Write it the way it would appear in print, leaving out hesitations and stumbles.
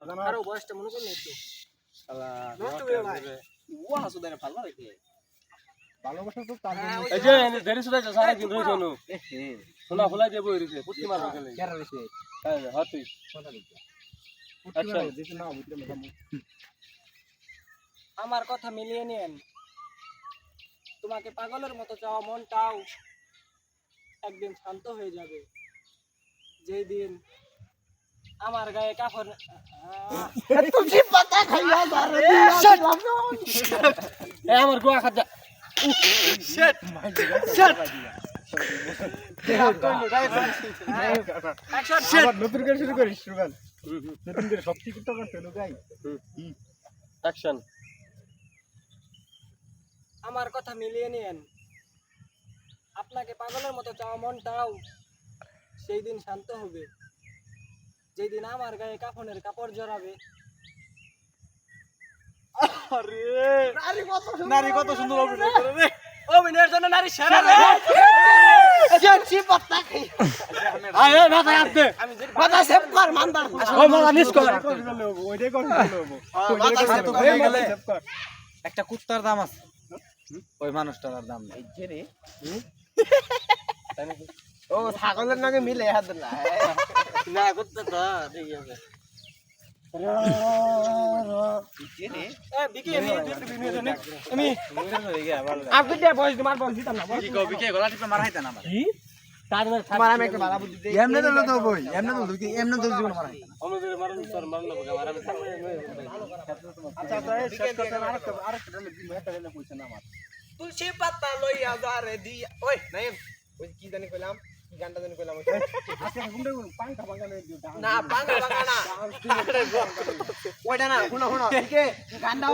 আরো বয়সটা মনে করলে একটু নষ্ট হয়ে ভাই ও হাসুদারে পারবা রে ভালোবাসা তো তার এই যে দেরি সুদা সারা দিন রই শোনো ফুলা ফুলা দেব হইছে পুষ্টি মারবে গেলে কেরা রইছে হ্যাঁ হাতুই কথা দিতে আচ্ছা দিতে না বুঝতে না আমার কথা মিলিয়ে নেন তোমাকে পাগলের মতো চাওয়া মনটাও একদিন শান্ত হয়ে যাবে যেই দিন আমার গায়ে কাপড় তুই পাতা খাইয়া যারে এ আমার গোয়া খাজা শিট শিট অ্যাকশন শিট আবার নতুন করে শুরু করিস সুগান নতুন করে সব কিছু তো করতে লুকাই অ্যাকশন আমার কথা মিলিয়ে নেন আপনাকে পাগলের মতো চাওয়া মনটাও সেই দিন শান্ত হবে যেই দিন আমার গায়ে কাফনের কাপড় জড়াবে আরে নারী কত সুন্দর অভিনয় করে রে অভিনয়ের জন্য নারী সেরা রে জানছি পাতা খাই আয় এ মাথা হাতে আমি যে পাতা সেভ কর মানদার ও মাথা নিস কর ওইটাই কর মাথা সেভ তো হয়ে গেলে কর একটা কুত্তার দাম আছে ওই মানুষটার দাম নেই জেনে ও ছাগলের নাকি মিলে হাত না না করতে তো ঠিক আছে জেনে এ বিকি আমি আমি আপনি দে বয়স তোমার বয়স দিতাম না কি কবি কে গলা টিপে মারাইতে না আমার কি তার মানে তোমার আমি একটা ভালো বুদ্ধি দেই এমনে দল তো বই এমনে দল কি এমনে দল জীবন মারাইতে না আমাদের মারন স্যার মারলো বগা মারা আচ্ছা তো এই শেষ করতে আরেকটা একটা পয়সা না আমার তুলসী পাতা লইয়া যারে দিয়া ওই নাইম ওই কি জানি কইলাম কি গানটা জানি কইলাম আচ্ছা গুন্ডা পাঙ্কা পাঙ্কা না বাংলা বাংলা না ওইটা না শুনো শুনো ঠিক গানটা